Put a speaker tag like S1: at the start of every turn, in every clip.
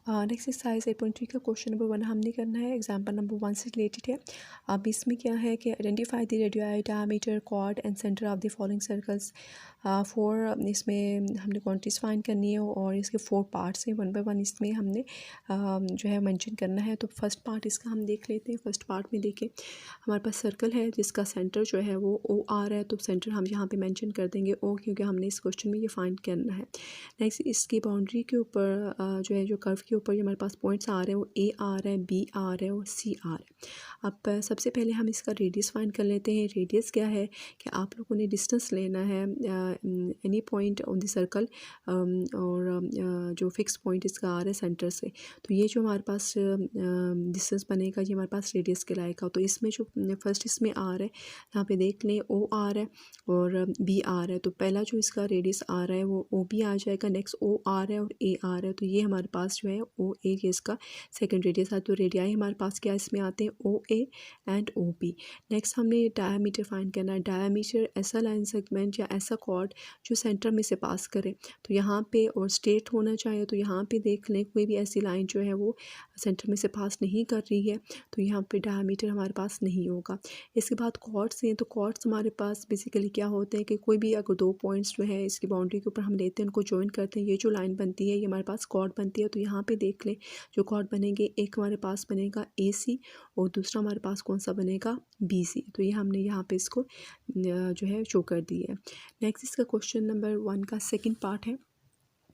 S1: Next exercise 8.3 का question number 1 हमने करना है, एग्जाम्पल नंबर 1 से रिलेटेड है। अब इसमें क्या है कि identify the radii diameter chord and centre of the following circles. 4 इसमें हमने क्वांटिटीज फाइंड करनी है और इसके 4 पार्ट्स हैं, 1 बाय 1 इसमें हमने जो है मेंशन करना है। तो फर्स्ट पार्ट इसका हम देख लेते हैं। फर्स्ट पार्ट में देखें, हमारे पास सर्कल है जिसका सेंटर जो है वो ओ आर है, तो सेंटर हम यहाँ पे मेंशन कर देंगे ओ, क्योंकि हमने इस क्वेश्चन में ये फाइंड करना है। नेक्स्ट इसकी बाउंड्री के ऊपर जो है, जो कर्व के ऊपर जो हमारे पास पॉइंट्स आ रहे हैं वो ए आ रहा है, बी आ रहा है और सी आ रहा है। अब सबसे पहले हम इसका रेडियस फाइंड कर लेते हैं। रेडियस क्या है कि आप लोगों ने डिस्टेंस लेना है any point on the circle, और जो फिक्स पॉइंट इसका आ रहा है सेंटर से, तो ये जो हमारे पास डिस्टेंस बनेगा ये हमारे पास रेडियस कहलाएगा। तो इसमें जो फर्स्ट इसमें आ रहा है, यहाँ पे देख लें ओ आ रहा है और बी आ रहा है, तो पहला जो इसका रेडियस आ रहा है वो ओ बी आ जाएगा। नेक्स्ट ओ आ रहा है और ए आ रहा है, तो ये हमारे पास जो है ओ ए ये इसका सेकंड रेडियस है। तो रेडियाई हमारे पास क्या इसमें आते हैं, O A and O B. Next हमने डायमीटर फाइंड करना है। डायमीटर ऐसा लाइन सेगमेंट या ऐसा कॉर्ड जो सेंटर में से पास करे, तो यहाँ पे और स्ट्रेट होना चाहिए। तो यहाँ पे देख लें कोई भी ऐसी लाइन जो है वो सेंटर में से पास नहीं कर रही है, तो यहाँ पे डायमीटर हमारे पास नहीं होगा। इसके बाद कॉर्ड्स हैं, तो कॉर्ड्स हमारे पास बेसिकली क्या होते हैं कि कोई भी अगर 2 पॉइंट्स जो है इसकी बाउंड्री के ऊपर हम लेते हैं, उनको जॉइन करते हैं, ये जो लाइन बनती है ये हमारे पास कॉर्ड बनती है। तो यहाँ पे देख लें जो कॉर्ड बनेंगे, एक हमारे पास बनेगा ए सी और दूसरा हमारे पास कौन सा बनेगा, बी सी। तो ये हमने यहाँ पे इसको जो है शो कर दी है। नेक्स्ट इसका क्वेश्चन नंबर 1 का सेकेंड पार्ट है,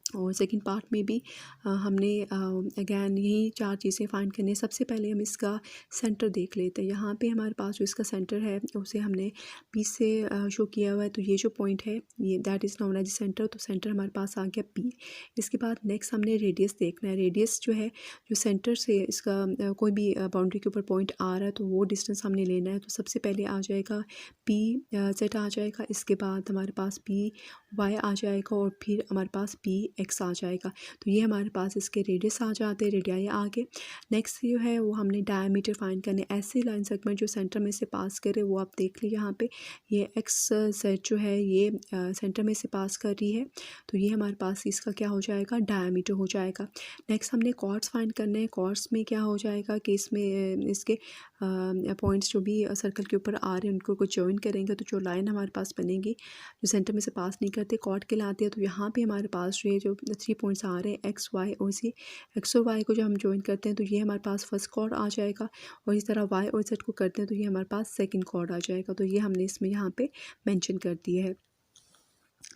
S1: और सेकंड पार्ट में भी हमने अगैन यही 4 चीज़ें फाइंड करनी है। सबसे पहले हम इसका सेंटर देख लेते हैं। यहाँ पे हमारे पास जो इसका सेंटर है उसे हमने पी से शो किया हुआ है, तो ये जो पॉइंट है ये that is known as centre, तो सेंटर हमारे पास आ गया पी। इसके बाद नेक्स्ट हमने रेडियस देखना है। रेडियस जो है जो सेंटर से इसका कोई भी बाउंड्री के ऊपर पॉइंट आ रहा है तो वो डिस्टेंस हमने लेना है। तो सबसे पहले आ जाएगा पी जेड आ जाएगा, इसके बाद हमारे पास पी वाई आ जाएगा और फिर हमारे पास पी एक्स आ जाएगा। तो ये हमारे पास इसके रेडियस आ जाते हैं, रेडियाई आगे। नेक्स्ट जो है वो हमने डायमीटर फाइंड करने। ऐसी लाइन सेगमेंट जो सेंटर में से पास करे वो आप देख लीजिए, यहाँ पे ये एक्स जेड जो है ये सेंटर में से पास कर रही है, तो ये हमारे पास इसका क्या हो जाएगा, डायमीटर हो जाएगा। नेक्स्ट हमने कॉर्ड्स फाइंड करने हैं। कॉर्ड्स में क्या हो जाएगा कि इसमें इसके पॉइंट्स जो भी सर्कल के ऊपर आ रहे हैं उनको जॉइन करेंगे, तो जो लाइन हमारे पास बनेगी जो सेंटर में से पास नहीं करते कॉर्ड कहलाती है। तो यहाँ पे हमारे पास जो ये जो 3 पॉइंट्स आ रहे हैं एक्स वाई और सी, एक्स और वाई को जब हम जॉइन करते हैं तो ये हमारे पास फर्स्ट कॉर्ड आ जाएगा, और इस तरह वाई और जेड को करते हैं तो ये हमारे पास सेकंड कॉर्ड आ जाएगा। तो ये हमने इसमें यहाँ पे मेंशन कर दिया है।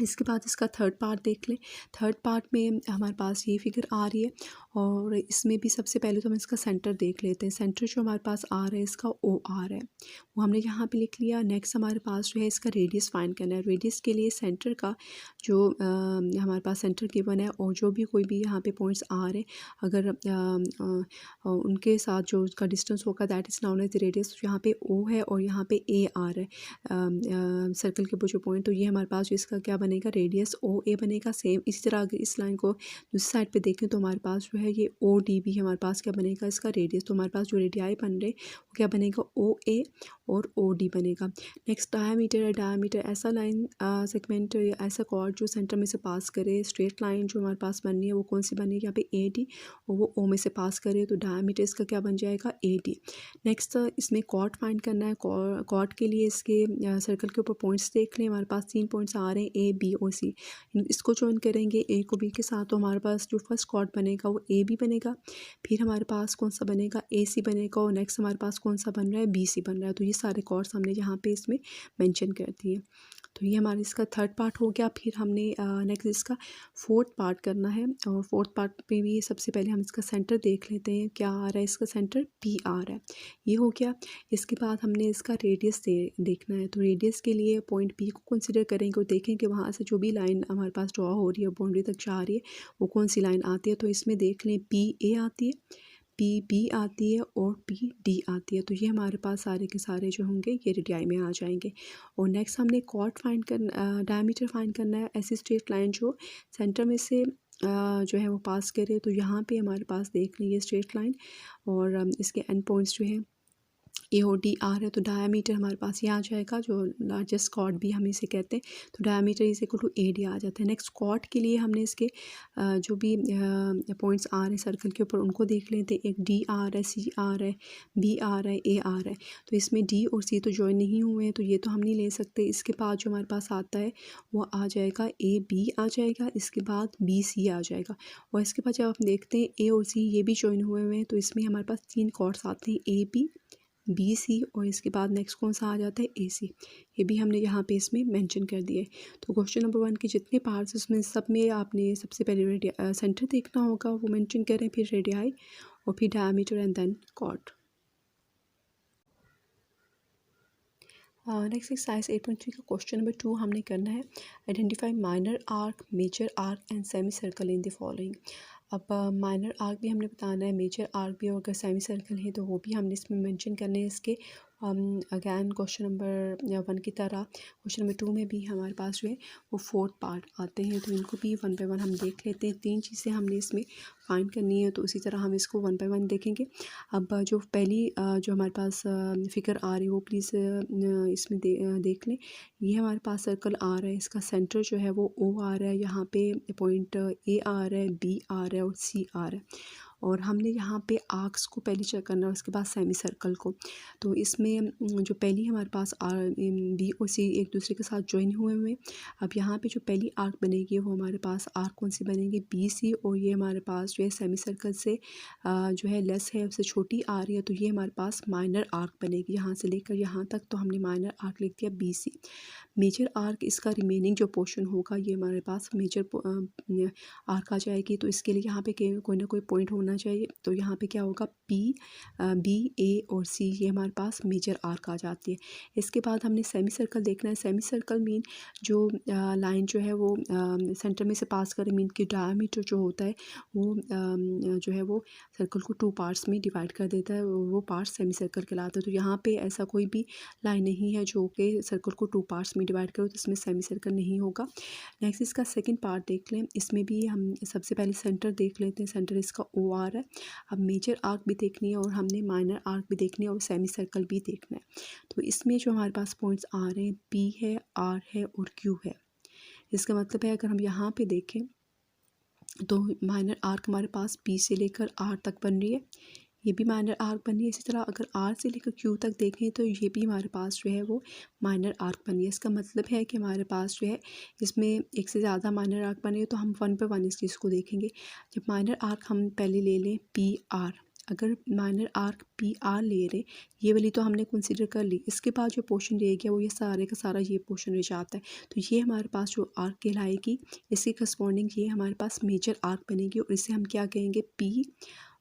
S1: इसके बाद इसका थर्ड पार्ट देख लें। थर्ड पार्ट में हमारे पास ये फिगर आ रही है, और इसमें भी सबसे पहले तो हम इसका सेंटर देख लेते हैं। सेंटर जो हमारे पास आ रहा है इसका ओ आ रहा है, वो हमने यहाँ पे लिख लिया। नेक्स्ट हमारे पास जो है इसका रेडियस फाइंड करना है। रेडियस के लिए सेंटर का जो हमारे पास सेंटर गिवन है और जो भी कोई भी यहाँ पे पॉइंट्स आ रहे हैं, अगर उनके साथ जो उसका डिस्टेंस होगा that is known as radius. यहाँ पे ओ है और यहाँ पे ए आ रहा है सर्कल के ऊपर जो पॉइंट, तो ये हमारे पास जो इसका क्या बनेगा, रेडियस ओ ए बनेगा। सेम इसी तरह अगर इस लाइन को दूसरी साइड पे देखें तो हमारे पास जो है ये ओ डी भी हमारे पास क्या बनेगा, इसका रेडियस। तो हमारे पास जो रेडियाई बन रहे वो क्या बनेगा, ओ ए और ओ डी बनेगा। नेक्स्ट डायमीटर है। डायमीटर ऐसा लाइन सेगमेंट या ऐसा कॉर्ड जो सेंटर में से पास करे। स्ट्रेट लाइन जो हमारे पास बननी है वो कौन सी बनी है, यहाँ पे ए डी, और वो ओ में से पास करे, तो डायमीटर इसका क्या बन जाएगा, ए डी। नेक्स्ट इसमें कॉर्ड फाइंड करना है। कॉर्ड के लिए इसके सर्कल के ऊपर पॉइंट्स देख लें। हमारे पास 3 पॉइंट्स आ रहे हैं ए बी और सी, इसको जॉइन करेंगे ए को बी के साथ, तो हमारे पास जो फर्स्ट कॉर्ड बनेगा वो ए बी बनेगा, फिर हमारे पास कौन सा बनेगा, ए सी बनेगा, और नेक्स्ट हमारे पास कौन सा बन रहा है, बी सी बन रहा है। तो ये सारे कॉर्ड्स हमने यहाँ पे इसमें मेंशन कर दिए। तो ये हमारा इसका थर्ड पार्ट हो गया। फिर हमने नेक्स्ट इसका फोर्थ पार्ट करना है, और फोर्थ पार्ट पे भी सबसे पहले हम इसका सेंटर देख लेते हैं। क्या आ रहा है, इसका सेंटर पी आ रहा है, ये हो गया। इसके बाद हमने इसका रेडियस देखना है। तो रेडियस के लिए पॉइंट पी को कंसिडर करेंगे और देखेंगे वहाँ से जो भी लाइन हमारे पास ड्रॉ हो रही है बाउंड्री तक जा रही है वो कौन सी लाइन आती है। तो इसमें देख लें पी ए आती है, पी बी आती है और पी डी आती है। तो ये हमारे पास सारे के सारे जो होंगे ये रेडियाई में आ जाएंगे। और नेक्स्ट हमने कॉर्ड फाइंड करना, डायमीटर फाइंड करना है। ऐसी स्ट्रेट लाइन जो सेंटर में से जो है वो पास करे, तो यहाँ पे हमारे पास देख लीजिए स्ट्रेट लाइन, और इसके एंड पॉइंट्स जो है ए और डी आर है, तो डायामीटर हमारे पास ये आ जाएगा, जो लार्जेस्ट कॉर्ड भी हम इसे कहते हैं, तो diameter is equal to A D आ जाता है। नेक्स्ट कॉर्ड के लिए हमने इसके जो भी पॉइंट्स आ रहे हैं सर्कल के ऊपर उनको देख लेते हैं। एक डी आर है, सी आर है, बी आर है, ए आर है, तो इसमें डी और सी तो ज्वाइन नहीं हुए हैं, तो ये तो हम नहीं ले सकते। इसके बाद जो हमारे पास आता है वो आ जाएगा ए बी आ जाएगा, इसके बाद बी सी आ जाएगा, और इसके बाद जब हम देखते हैं ए और सी ये भी ज्वाइन हुए हुए हैं, तो इसमें हमारे पास 3 कॉर्ड्स आते हैं, ए बी बी सी, और इसके बाद नेक्स्ट कौन सा आ जाता है, ए सी। ये भी हमने यहाँ पे इसमें मेंशन कर दिया है। तो क्वेश्चन नंबर 1 के जितने पार्ट्स उसमें सब में आपने सबसे पहले सेंटर देखना होगा, वो मेंशन करें, फिर रेडियाई और फिर diameter and then chord. Next exercise 8.3 का क्वेश्चन नंबर 2 हमने करना है, identify minor arc, major arc and semi circle in the following. अब माइनर आर्क भी हमने बताना है, मेजर आर्क भी, और अगर सेमी सर्कल है तो वो भी हमने इसमें मेंशन करने हैं इसके। अगैन क्वेश्चन नंबर 1 की तरह क्वेश्चन नंबर 2 में भी हमारे पास जो है वो 4 पार्ट आते हैं, तो इनको भी 1 बाय 1 हम देख लेते हैं। 3 चीज़ें हमने इसमें फाइंड करनी है, तो उसी तरह हम इसको 1 बाय 1 देखेंगे। अब जो पहली जो हमारे पास फिगर आ रही है वो प्लीज़ इसमें देख लें। ये हमारे पास सर्कल आ रहा है, इसका सेंटर जो है वो ओ आ रहा है, यहाँ पे पॉइंट ए आ रहा है, बी आ रहा है और सी आ रहा है, और हमने यहाँ पे आर्क्स को पहले चेक करना है, उसके बाद सेमी सर्कल को। तो इसमें जो पहली हमारे पास बी और सी एक दूसरे के साथ ज्वाइन हुए हुए हैं। अब यहाँ पे जो पहली आर्क बनेगी वो हमारे पास आर्क कौन सी बनेगी, बी सी, और ये हमारे पास जो है सेमी सर्कल से जो है लेस है, उससे छोटी आ रही है, तो ये हमारे पास माइनर आर्क बनेगी। यहाँ से लेकर यहाँ तक तो हमने माइनर आर्क लिख दिया बी सी। मेजर आर्क, इसका रिमेनिंग जो पोर्शन होगा ये हमारे पास मेजर आर्क आ जाएगी, तो इसके लिए यहाँ पे कोई ना कोई पॉइंट होना चाहिए, तो यहाँ पे क्या होगा, पी बी ए और सी, ये हमारे पास मेजर आर्क आ जाती है। इसके बाद हमने सेमी सर्कल देखना है। सेमी सर्कल मीन जो लाइन जो है वो सेंटर में से पास करे, मीन की डायमीटर जो होता है वो जो है वो सर्कल को 2 पार्ट्स में डिवाइड कर देता है, वो पार्ट सेमी सर्कल कहलाता है। तो यहाँ पे ऐसा कोई भी लाइन नहीं है जो कि सर्कल को 2 पार्ट्स में डिवाइड करो, तो इसमें सेमी सर्कल नहीं होगा। नेक्स्ट इसका सेकंड पार्ट देख लें, इसमें भी हम सबसे पहले सेंटर देख लेते हैं, सेंटर इसका ओ आर है। अब मेजर आर्क भी देखनी है और हमने माइनर आर्क भी देखनी है और सेमी सर्कल भी देखना है। तो इसमें जो हमारे पास पॉइंट्स आ रहे हैं, पी है, आर है और क्यू है। इसका मतलब है अगर हम यहाँ पे देखें तो माइनर आर्क हमारे पास पी से लेकर आर तक बन रही है, ये भी माइनर आर्क बनी है। इसी तरह अगर आर से लेकर क्यू तक देखें तो ये भी हमारे पास जो है वो माइनर आर्क बनी है। इसका मतलब है कि हमारे पास जो है इसमें एक से ज़्यादा माइनर आर्क बने, तो हम 1 पे 1 इस चीज़ को देखेंगे। जब माइनर आर्क हम पहले ले लें पी आर, अगर माइनर आर्क पी आर ले रहे, ये वाली तो हमने कंसिडर कर ली, इसके बाद जो पोर्शन रह गया वो ये सारे का सारा ये पोर्शन रह जाता है, तो ये हमारे पास जो आर्क कहलाएगी, इसके करस्पॉन्डिंग ये हमारे पास मेजर आर्क बनेगी, और इसे हम क्या कहेंगे, पी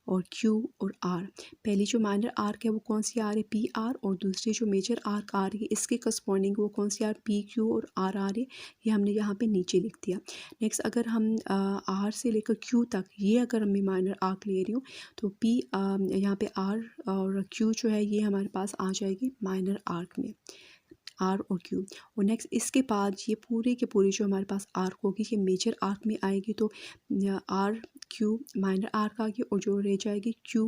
S1: और क्यू और आर। पहली जो माइनर आर्क है वो कौन सी आ रही है, पी आर, और दूसरी जो मेजर आर्क आ रही है इसके करस्पॉन्डिंग वो कौन सी आ रही है, पी क्यू और आर आ रही है। ये हमने यहाँ पे नीचे लिख दिया। नेक्स्ट अगर हम आर से लेकर क्यू तक, ये अगर मैं माइनर आर्क ले रही हूँ, तो पी यहाँ पे आर और क्यू जो है ये हमारे पास आ जाएगी माइनर आर्क में, आर और क्यू। और नेक्स्ट इसके बाद ये पूरी के पूरी जो हमारे पास आर्क होगी ये मेजर आर्क में आएगी, तो आर क्यू माइनर आर्क आ गई, और जो रह जाएगी क्यू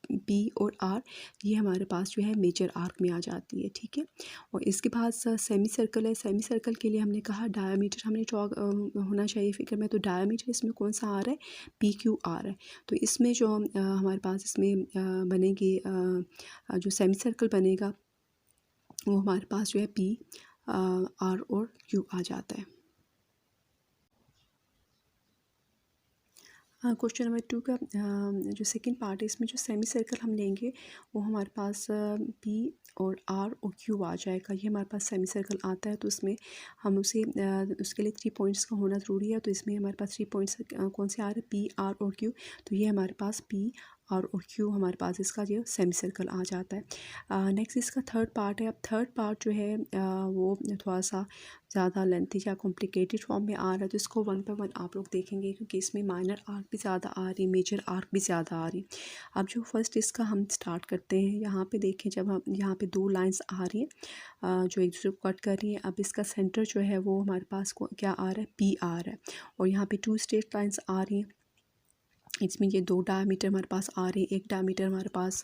S1: पी और आर ये हमारे पास जो है मेजर आर्क में आ जाती है, ठीक है। और इसके बाद सेमी सर्कल है। सेमी सर्कल के लिए हमने कहा डायमीटर हमने होना चाहिए फिगर में, तो डायमीटर इसमें कौन सा आ रहा है, पी क्यू आर है। तो इसमें जो हमारे पास इसमें बनेगी जो सेमी सर्कल बनेगा वो हमारे पास जो है पी आर और क्यू आ जाता है। क्वेश्चन नंबर 2 का जो सेकंड पार्ट है, इसमें जो सेमी सर्कल हम लेंगे वो हमारे पास पी और आर और क्यू आ जाएगा। ये हमारे पास सेमी सर्कल आता है, तो उसमें हम उसे उसके लिए 3 पॉइंट्स का होना ज़रूरी है। तो इसमें हमारे पास 3 पॉइंट्स कौन से आ रहे हैं, पी आर और क्यू, तो ये हमारे पास पी आर और क्यू हमारे पास इसका जो सेमी सर्कल आ जाता है। नेक्स्ट इसका थर्ड पार्ट है। अब थर्ड पार्ट जो है वो थोड़ा सा ज़्यादा लेंथी या कॉम्प्लिकेटेड फॉर्म में आ रहा है, तो इसको 1 बाय 1 आप लोग देखेंगे, क्योंकि इसमें माइनर आर्क भी ज़्यादा आ रही, मेजर आर्क भी ज़्यादा आ रही। अब जो फर्स्ट इसका हम स्टार्ट करते हैं, यहाँ पे देखें, जब हम यहाँ पे 2 लाइंस आ रही हैं जो एक दूसरे को कट कर रही हैं। अब इसका सेंटर जो है वो हमारे पास क्या आ रहा है, पी आ रहा है, और यहाँ पे 2 स्ट्रेट लाइंस आ रही हैं। इसमें ये दो डायमीटर हमारे पास आ रहे हैं, एक डायमीटर हमारे पास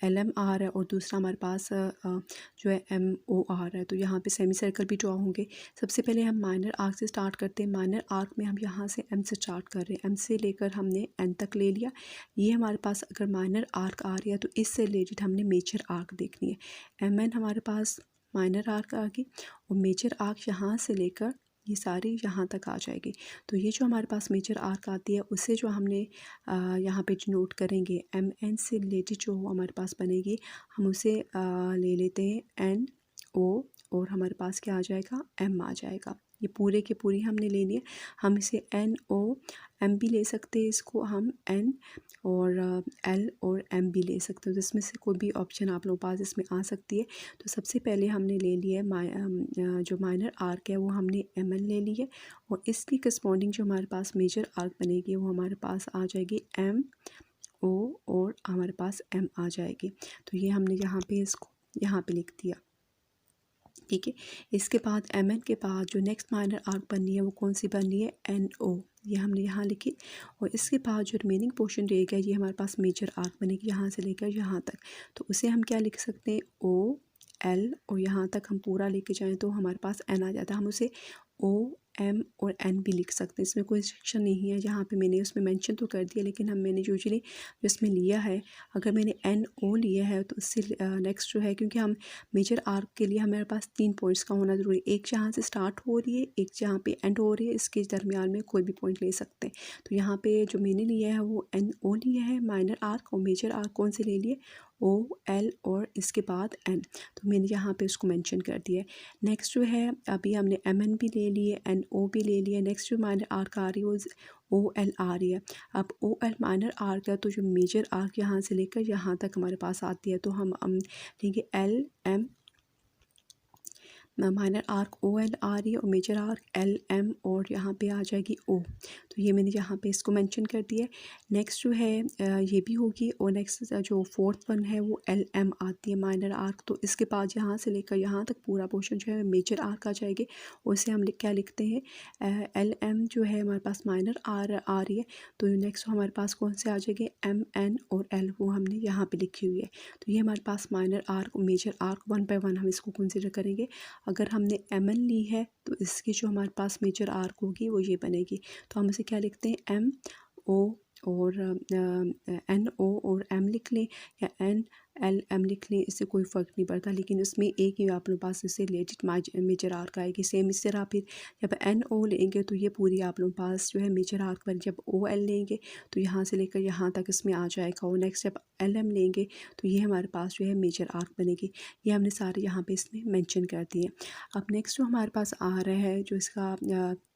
S1: LM आ रहा है और दूसरा हमारे पास जो है MO आ रहा है। तो यहाँ पे सेमी सर्कल भी ड्रॉ होंगे। सबसे पहले हम माइनर आर्क से स्टार्ट करते हैं। माइनर आर्क में हम यहाँ से M से स्टार्ट कर रहे हैं, M से लेकर हमने N तक ले लिया। ये हमारे पास अगर माइनर आर्क आ रही है तो इससे रिलेटेड हमने मेजर आर्क देखनी है। MN हमारे पास माइनर आर्क आ गई और मेजर आर्क यहाँ से लेकर ये सारी यहाँ तक आ जाएगी। तो ये जो हमारे पास मेजर आर्क आती है उससे जो हमने यहाँ पे जो नोट करेंगे MN से रिलेटेड जो हमारे पास बनेगी हम उसे ले लेते हैं NO और हमारे पास क्या आ जाएगा M आ जाएगा। ये पूरे के पूरी हमने लेनी है। हम इसे NO M भी ले सकते हैं, इसको हम N और L और M भी ले सकते हो। जिसमें से कोई भी ऑप्शन आप लोगों के पास इसमें आ सकती है। तो सबसे पहले हमने ले लिया है जो माइनर आर्क है वो हमने MN ले ली है और इसकी करस्पॉन्डिंग जो हमारे पास मेजर आर्क बनेगी वो हमारे पास आ जाएगी MO और हमारे पास M आ जाएगी। तो ये हमने यहाँ पे इसको यहाँ पे लिख दिया, ठीक है। इसके बाद MN के बाद जो नेक्स्ट माइनर आर्क बननी है वो कौन सी बननी है NO, ये हमने यहाँ लिखी। और इसके बाद जो रिमेनिंग पोर्शन रहेगा ये हमारे पास मेजर आर्क बनेगी यहाँ से लेकर यहाँ तक। तो उसे हम क्या लिख सकते हैं OL और यहाँ तक हम पूरा लेके जाएं तो हमारे पास N आ जाता है। हम उसे OM और N भी लिख सकते हैं, इसमें कोई रिस्ट्रिक्शन नहीं है। यहाँ पे मैंने उसमें मेंशन तो कर दिया लेकिन मैंने यूजुअली जो इसमें लिया है अगर मैंने NO लिया है तो उससे नेक्स्ट जो है, क्योंकि हम मेजर आर्क के लिए हमारे पास 3 पॉइंट्स का होना ज़रूरी है। एक जहाँ से स्टार्ट हो रही है, एक जहाँ पे एंड हो रही है, इसके दरमियान में कोई भी पॉइंट ले सकते हैं। तो यहाँ पे जो मैंने लिया है वो NO लिया है माइनर आर्क, और मेजर आर्क कौन से ले लिए OL और इसके बाद N। तो मैंने यहाँ पे उसको मेंशन कर दिया है। नेक्स्ट जो है अभी हमने MN भी ले लिए, NO भी ले लिया। नेक्स्ट जो माइनर आर्क आ रही है वो OL आ रही है। अब OL माइनर आर्क है तो जो मेजर आर्क यहाँ से लेकर यहाँ तक हमारे पास आती है तो हम लेंगे LM। माइनर आर्क OL आ रही है और मेजर आर्क LM और यहाँ पे आ जाएगी O। तो ये मैंने यहाँ पे इसको मेंशन कर दिया है। नेक्स्ट जो है ये भी होगी और नेक्स्ट जो फोर्थ वन है वो LM आती है माइनर आर्क। तो इसके बाद यहाँ से लेकर यहाँ तक पूरा पोर्शन जो है मेजर आर्क आ जाएगी और इसे हम क्या लिखते हैं LM जो है हमारे पास माइनर आ रही है। तो नेक्स्ट हमारे पास कौन से आ जाएंगे MN और L, वो हमने यहाँ पे लिखी हुई है। तो ये हमारे पास माइनर आर्क और मेजर आर्क 1 बाय 1 हम इसको कंसिडर करेंगे। अगर हमने MN ली है तो इसकी जो हमारे पास मेजर आर्क होगी वो ये बनेगी। तो हम इसे क्या लिखते हैं MO और NO और M लिख लें या NLM लिख लें, इससे कोई फ़र्क नहीं पड़ता। लेकिन उसमें एक ही आप लोगों के पास इससे रिलेटेड मेजर आर्क आएगी। सेम इस तरह फिर जब NO लेंगे तो ये पूरी आप लोगों के पास जो है मेजर आर्क पर, जब OL लेंगे तो यहाँ से लेकर यहाँ तक इसमें आ जाएगा। और नेक्स्ट जब LM लेंगे तो ये हमारे पास जो है मेजर आर्क बनेगी। ये हमने सारे यहाँ पे इसमें मेंशन कर दिए। अब नेक्स्ट जो हमारे पास आ रहा है जो इसका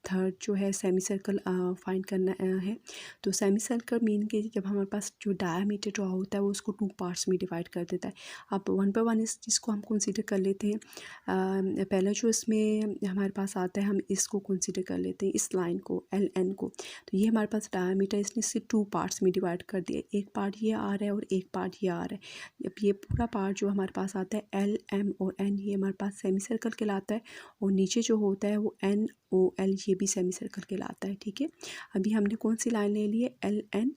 S1: थर्ड जो है सेमी सर्कल फाइंड करना है। तो सेमी सर्कल मीन के जब हमारे पास जो डायमीटर ड्रॉ होता है वो उसको 2 पार्ट्स में डिवाइड कर देता है। अब 1 बाय 1 इस चीज़ को हम कंसीडर कर लेते हैं। पहला जो इसमें हमारे पास आता है हम इसको कंसीडर कर लेते हैं, इस लाइन को LN को। तो ये हमारे पास डायमीटर इसने इसे 2 पार्ट्स में डिवाइड कर दिया। एक पार्ट ये आ रहा है और एक पार्ट ये आ रहा है। अब ये पूरा पार्ट जो हमारे पास आता है LM और N, ये हमारे पास सेमी सर्कल कहलाता है। और नीचे जो होता है वो NOL, ये भी सेमी सर्कल कहलाता है, ठीक है। अभी हमने कौन सी लाइन ले ली है LN,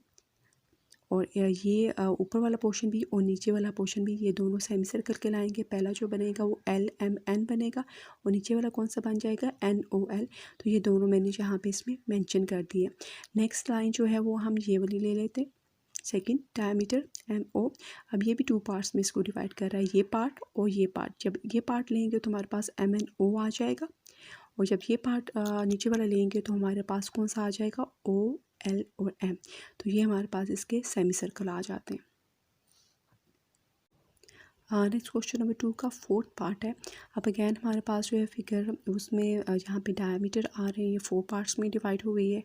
S1: और ये ऊपर वाला पोर्शन भी और नीचे वाला पोर्शन भी, ये दोनों सेमी सर्कल कहलाएंगे। पहला जो बनेगा वो LMN बनेगा और नीचे वाला कौन सा बन जाएगा NOL। तो ये दोनों मैंने यहाँ पे इसमें मेंशन कर दिए। नेक्स्ट लाइन जो है वो हम ये वाली ले लेते हैं, सेकेंड डायमीटर MO। अब ये भी 2 पार्ट्स में इसको डिवाइड कर रहा है, ये पार्ट और ये पार्ट। जब ये पार्ट लेंगे तो हमारे पास MNO आ जाएगा और जब ये पार्ट नीचे वाला लेंगे तो हमारे पास कौन सा आ जाएगा OL और M। तो ये हमारे पास इसके सेमी सर्कल आ जाते हैं। नेक्स्ट क्वेश्चन नंबर 2 का फोर्थ पार्ट है। अब अगैन हमारे पास जो है फिगर उसमें यहाँ पे डायमीटर आ रहे हैं, ये 4 पार्ट्स में डिवाइड हो गई है।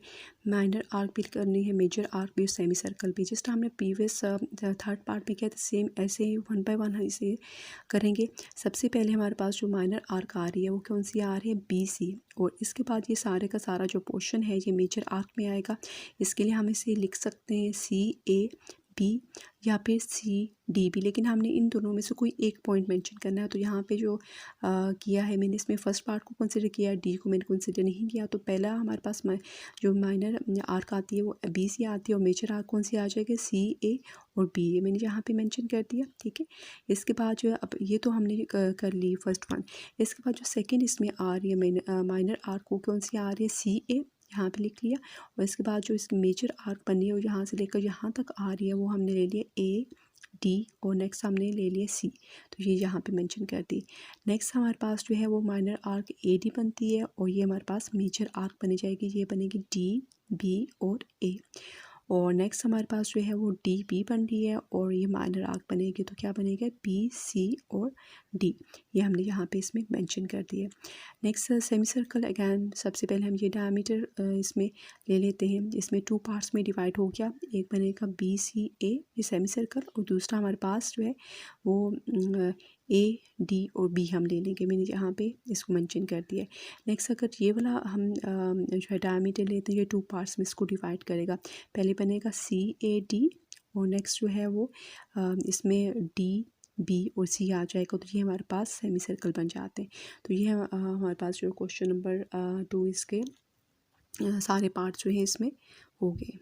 S1: माइनर आर्क भी करनी है, मेजर आर्क भी, सेमी सर्कल भी। जिस हमने प्रीवियस थर्ड पार्ट में किया था सेम ऐसे ही 1 बाय 1 हम इसे करेंगे। सबसे पहले हमारे पास जो माइनर आर्क आ रही है वो कौन सी आ रही है BC, और इसके बाद ये सारे का सारा जो पोर्शन है ये मेजर आर्क में आएगा। इसके लिए हम इसे लिख सकते हैं CA बी या फिर सी डी बी, लेकिन हमने इन दोनों में से कोई एक पॉइंट मेंशन करना है। तो यहाँ पे जो किया है मैंने, इसमें फर्स्ट पार्ट को कंसिडर किया, डी को मैंने कंसिडर नहीं किया। तो पहला हमारे पास जो माइनर आर्क आती है वो बी से आती है, और मेजर आर्क कौन सी आ जाएगी, सी ए और बी ए मैंने यहाँ पे मेंशन कर दिया। ठीक है, इसके बाद जो है, अब ये तो हमने कर ली फर्स्ट वन। इसके बाद जो सेकंड इसमें आ रही है माइनर आर्क को कौन सी आ रही है, सी ए, यहाँ पे लिख लिया। और इसके बाद जो इसकी मेजर आर्क बनी है वो यहाँ से लेकर यहाँ तक आ रही है, वो हमने ले लिया ए डी, और नेक्स्ट हमने ले लिया सी। तो ये यहाँ पे मेंशन कर दी। नेक्स्ट हमारे पास जो है वो माइनर आर्क ए डी बनती है, और ये हमारे पास मेजर आर्क बनी जाएगी, ये बनेगी डी बी और ए। और नेक्स्ट हमारे पास जो है वो डी बी बन रही है, और ये माइनर आर्क बनेगी, तो क्या बनेगा, बी सी और डी। ये हमने यहाँ पे इसमें मेंशन कर दिया। नेक्स्ट सेमी सर्कल, अगैन सबसे पहले हम ये डायमीटर इसमें ले लेते हैं। इसमें टू पार्ट्स में डिवाइड हो गया, एक बनेगा बी सी ए ये सेमी सर्कल, और दूसरा हमारे पास जो है वो ए डी और बी हम ले लेंगे। मैंने यहाँ पे इसको मेंशन कर दिया है। नेक्स्ट अगर ये वाला हम जो है डायमीटर लेते हैं, ये टू पार्ट्स में इसको डिवाइड करेगा। पहले बनेगा सी ए डी, और नेक्स्ट जो है वो इसमें डी बी और सी आ जाएगा। तो ये हमारे पास सेमी सर्कल बन जाते हैं। तो ये हमारे पास जो क्वेश्चन नंबर 2 इसके सारे पार्ट्स जो हैं इसमें हो गए।